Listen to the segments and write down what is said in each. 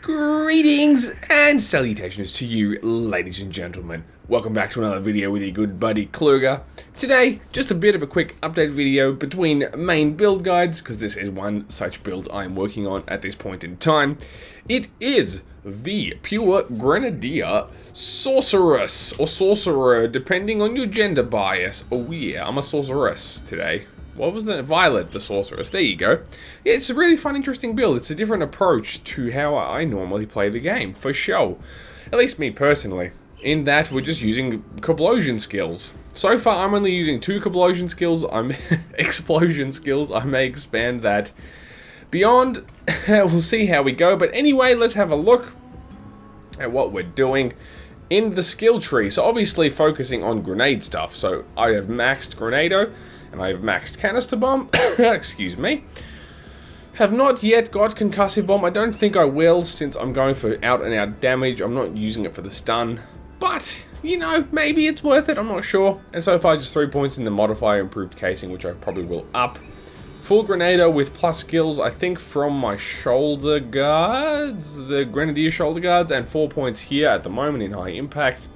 Greetings and salutations to you, ladies and gentlemen. Welcome back to another video with your good buddy Kluger. Today, just a bit of a quick update video between main build guides, because this is one such build I'm working on at this point in time. It is the Pure Grenadier Sorceress, or Sorcerer, depending on your gender bias. Oh yeah, I'm a Sorceress today. What was that? Violet the Sorceress. There you go. Yeah, it's a really fun, interesting build. It's a different approach to how I normally play the game, for sure. At least me personally. In that, we're just using Kablosion skills. So far, I'm only using 2 Kablosion skills. Explosion skills. I may expand that beyond. We'll see how we go. But anyway, let's have a look at what we're doing in the skill tree. So obviously focusing on grenade stuff. So I have maxed Grenado. And I have maxed Canister Bomb. Excuse me. Have not yet got Concussive Bomb. I don't think I will, since I'm going for out-and-out damage. I'm not using it for the stun. But, you know, maybe it's worth it. I'm not sure. And so far, just 3 points in the modifier improved casing, which I probably will up. Full Grenado with plus skills, I think, from my shoulder guards. The Grenadier shoulder guards. And 4 points here at the moment in high impact.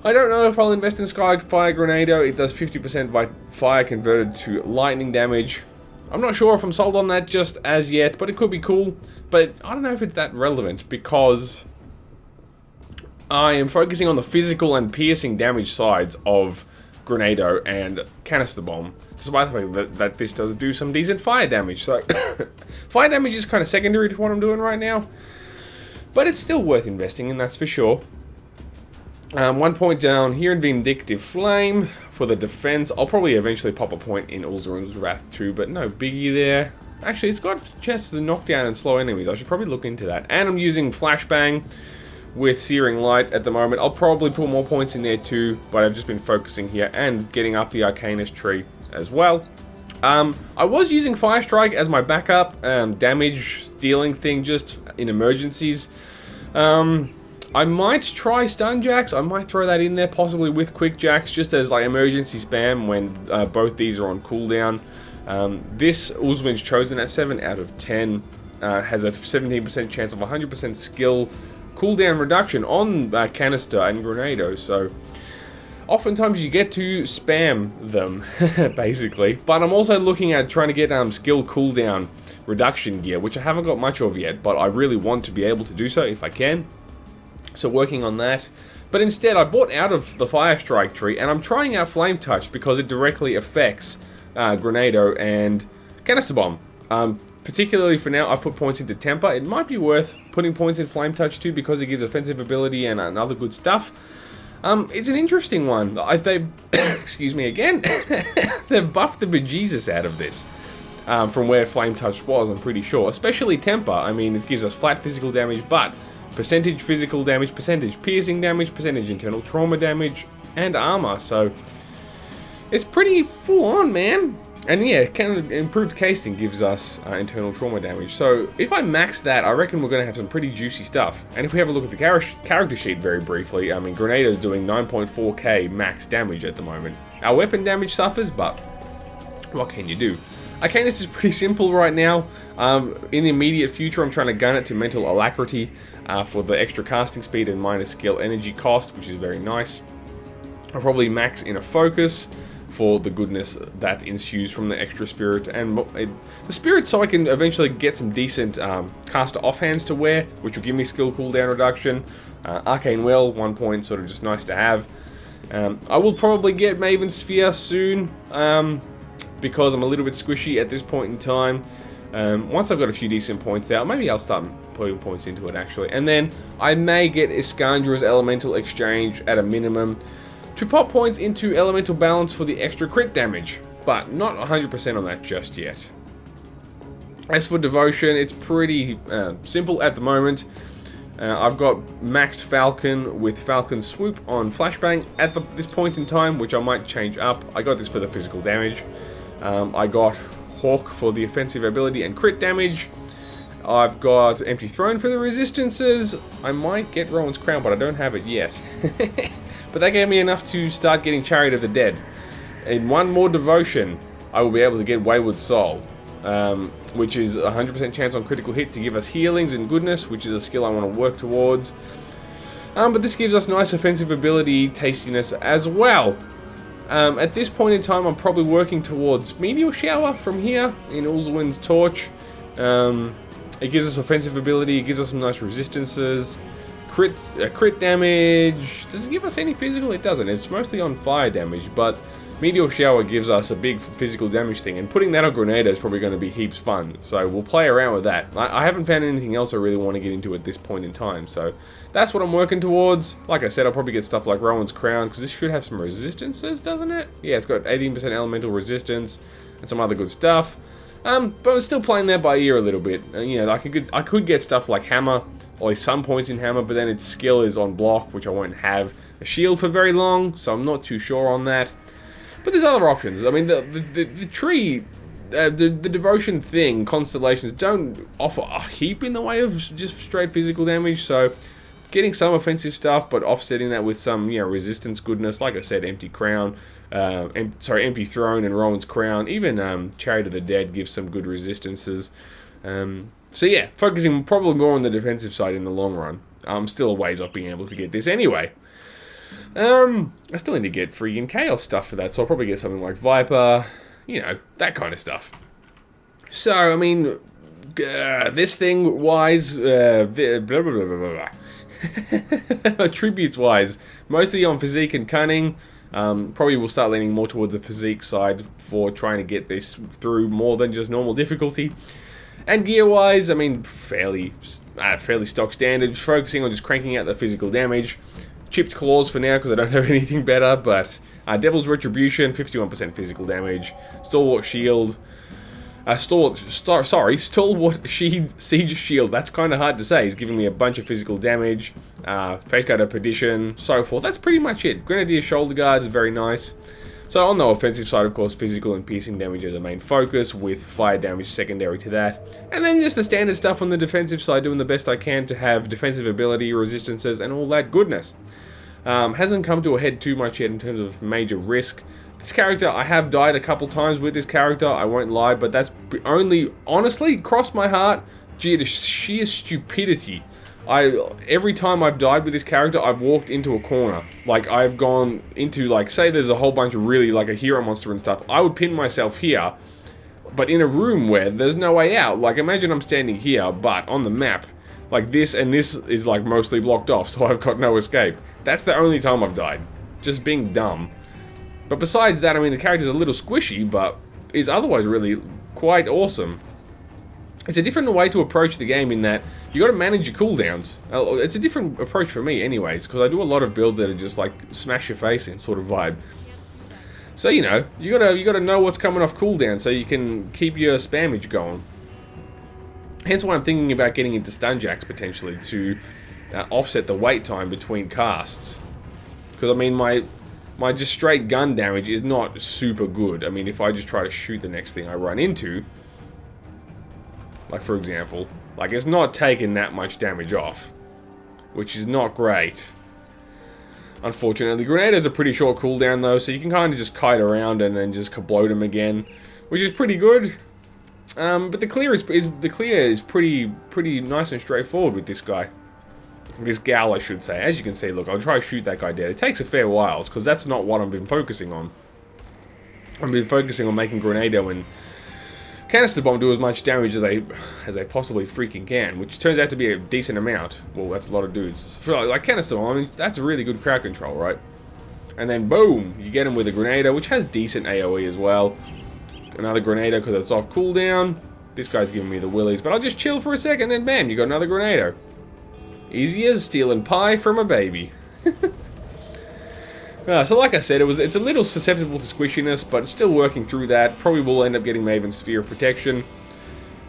I don't know if I'll invest in Skyfire Grenado. It does 50% by fire converted to lightning damage. I'm not sure if I'm sold on that just as yet, but it could be cool. But I don't know if it's that relevant, because I am focusing on the physical and piercing damage sides of Grenado and Canister Bomb, despite the fact that this does do some decent fire damage. So fire damage is kind of secondary to what I'm doing right now, but it's still worth investing in, that's for sure. 1 point down here in Vindictive Flame for the defense. I'll probably eventually pop a point in Ulzarin's Wrath too, but no biggie there. Actually, it's got chances to knock down and slow enemies. I should probably look into that. And I'm using Flashbang with Searing Light at the moment. I'll probably put more points in there too, but I've just been focusing here and getting up the Arcanist tree as well. I was using Fire Strike as my backup damage dealing thing just in emergencies. I might try Stun Jacks. I might throw that in there, possibly with Quick Jacks, just as like emergency spam when both these are on cooldown. This Ulzarin's Chosen at 7 out of 10 has a 17% chance of 100% skill cooldown reduction on Canister and Grenado. So oftentimes you get to spam them, basically. But I'm also looking at trying to get skill cooldown reduction gear, which I haven't got much of yet, but I really want to be able to do so if I can. So working on that. But instead, I bought out of the Fire Strike tree, and I'm trying out Flame Touch because it directly affects Grenado and Canister Bomb. Particularly for now, I've put points into Temper. It might be worth putting points in Flame Touch too, because it gives offensive ability and other good stuff. It's an interesting one. They've, excuse me again, they've buffed the bejesus out of this. From where Flame Touch was, I'm pretty sure. Especially Temper. I mean, it gives us flat physical damage, but percentage physical damage, percentage piercing damage, percentage internal trauma damage, and armor. So it's pretty full on, man. And yeah, improved casing gives us internal trauma damage. So if I max that, I reckon we're going to have some pretty juicy stuff. And if we have a look at the character sheet very briefly, I mean, Grenado's doing 9.4k max damage at the moment. Our weapon damage suffers, but what can you do? Arcanist is pretty simple right now. In the immediate future, I'm trying to gun it to Mental Alacrity for the extra casting speed and minus skill energy cost, which is very nice. I'll probably max in a focus for the goodness that ensues from the extra spirit and the spirit, so I can eventually get some decent caster offhands to wear, which will give me skill cooldown reduction. Arcane Will, 1 point, sort of just nice to have. I will probably get Maven Sphere soon. Because I'm a little bit squishy at this point in time. Once I've got a few decent points there, maybe I'll start putting points into it actually. And then I may get Iskandra's Elemental Exchange at a minimum to pop points into Elemental Balance for the extra crit damage, but not 100% on that just yet. As for Devotion, it's pretty simple at the moment. I've got maxed Falcon with Falcon Swoop on Flashbang at this point in time, which I might change up. I got this for the physical damage. I got Hawk for the offensive ability and crit damage. I've got Empty Throne for the resistances. I might get Rowan's Crown, but I don't have it yet. But that gave me enough to start getting Chariot of the Dead. In one more devotion, I will be able to get Wayward Soul. which is 100% chance on critical hit to give us healings and goodness, which is a skill I want to work towards. But this gives us nice offensive ability, tastiness as well. At this point in time, I'm probably working towards Meteor Shower from here in Ulzawine's Torch. It gives us offensive ability, it gives us some nice resistances. Crit damage. Does it give us any physical? It doesn't. It's mostly on fire damage, but Meteor Shower gives us a big physical damage thing, and putting that on Grenada is probably going to be heaps fun, so we'll play around with that. I haven't found anything else I really want to get into at this point in time, so that's what I'm working towards. Like I said, I'll probably get stuff like Rowan's Crown, because this should have some resistances, doesn't it? Yeah, it's got 18% elemental resistance, and some other good stuff. But I'm still playing that by ear a little bit. You know, I could get stuff like Hammer, or some points in Hammer, but then its skill is on block, which I won't have a shield for very long, so I'm not too sure on that. But there's other options. I mean, the tree, the devotion thing, constellations don't offer a heap in the way of just straight physical damage. So, getting some offensive stuff, but offsetting that with some, you know, resistance goodness. Like I said, Empty Crown, Empty Throne, and Rowan's Crown. Even Chariot of the Dead gives some good resistances. So yeah, focusing probably more on the defensive side in the long run. I'm still a ways off being able to get this anyway. I still need to get freaking Chaos stuff for that, so I'll probably get something like Viper, you know, that kind of stuff. So, I mean, this thing wise, attributes wise, mostly on physique and cunning. Probably will start leaning more towards the physique side for trying to get this through more than just normal difficulty. And gear wise, I mean, fairly stock standard, focusing on just cranking out the physical damage. Chipped Claws for now because I don't have anything better, but Devil's Retribution, 51% physical damage. Stalwart Shield. Stalwart Siege Shield, that's kind of hard to say. He's giving me a bunch of physical damage. Face Guard of Perdition, so forth. That's pretty much it. Grenadier Shoulder Guard is very nice. So on the offensive side, of course, physical and piercing damage is a main focus, with fire damage secondary to that. And then just the standard stuff on the defensive side, doing the best I can to have defensive ability, resistances, and all that goodness. Hasn't come to a head too much yet in terms of major risk. This character, I have died a couple times with this character, I won't lie, but that's only, honestly, crossed my heart, due to sheer stupidity. Every time I've died with this character, I've walked into a corner. Like, I've gone into, like, say there's a whole bunch of really, like, a hero monster and stuff, I would pin myself here, but in a room where there's no way out. Like, imagine I'm standing here, but on the map, like this, and this is, like, mostly blocked off, so I've got no escape. That's the only time I've died. Just being dumb. But besides that, I mean, the character's a little squishy, but is otherwise really quite awesome. It's a different way to approach the game in that you got to manage your cooldowns. It's a different approach for me anyways, because I do a lot of builds that are just like smash your face in sort of vibe. So, you know, you gotta know what's coming off cooldown so you can keep your spammage going. Hence why I'm thinking about getting into Stunjacks potentially to offset the wait time between casts. Because, I mean, my just straight gun damage is not super good. I mean, if I just try to shoot the next thing I run into, like for example, like it's not taking that much damage off, which is not great. Unfortunately, Grenada's a pretty short cooldown though, so you can kind of just kite around and then just kablode him again, which is pretty good. But the clear is pretty nice and straightforward with this guy. This gal, I should say. As you can see, look, I'll try to shoot that guy dead. It takes a fair while, because that's not what I've been focusing on. I've been focusing on making Grenado and Canister Bomb do as much damage as they possibly freaking can, which turns out to be a decent amount. Well, that's a lot of dudes. For like Canister Bomb, I mean, that's a really good crowd control, right? And then boom, you get him with a Grenado, which has decent AoE as well. Another Grenado because it's off cooldown. This guy's giving me the willies, but I'll just chill for a second, then bam, you got another Grenado. Easy as stealing pie from a baby. So like I said, it's a little susceptible to squishiness, but still working through that. Probably will end up getting Maven's Sphere of Protection.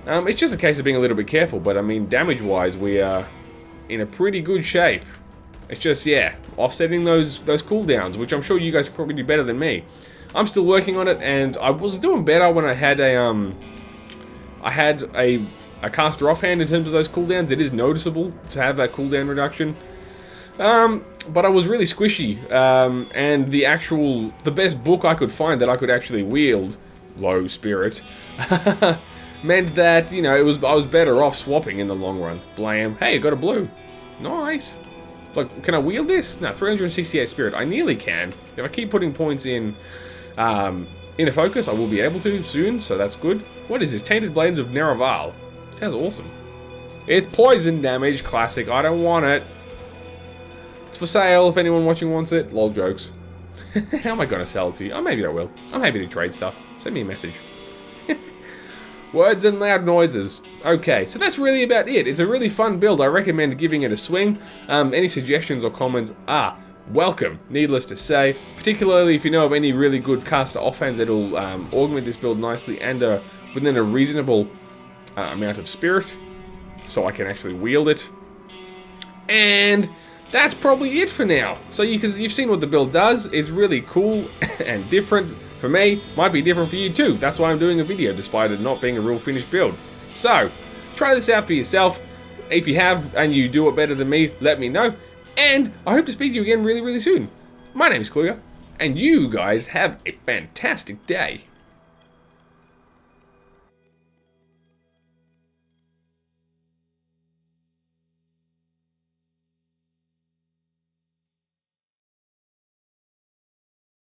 It's just a case of being a little bit careful, but I mean, damage-wise, we are in a pretty good shape. It's just, yeah, offsetting those cooldowns, which I'm sure you guys probably do better than me. I'm still working on it, and I was doing better when I had a caster offhand in terms of those cooldowns. It is noticeable to have that cooldown reduction. But I was really squishy, and the best book I could find that I could actually wield, Low Spirit, meant that, you know, I was better off swapping in the long run. Blam. Hey, I got a blue. Nice. It's like, can I wield this? No, 368 spirit. I nearly can. If I keep putting points in inner focus, I will be able to soon, so that's good. What is this? Tainted Blades of Nereval. Sounds awesome. It's poison damage, classic. I don't want it. It's for sale if anyone watching wants it. Lol jokes. How am I going to sell it to you? Oh, maybe I will. I'm happy to trade stuff. Send me a message. Words and loud noises. Okay, so that's really about it. It's a really fun build. I recommend giving it a swing. Any suggestions or comments are welcome, needless to say. Particularly if you know of any really good caster offhands that'll augment this build nicely and within a reasonable amount of spirit, so I can actually wield it. And that's probably it for now. So you've seen what the build does. It's really cool and different for me. Might be different for you too. That's why I'm doing a video, despite it not being a real finished build. So try this out for yourself. If you have and you do it better than me, let me know. And I hope to speak to you again really, really soon. My name is Kluger, and you guys have a fantastic day.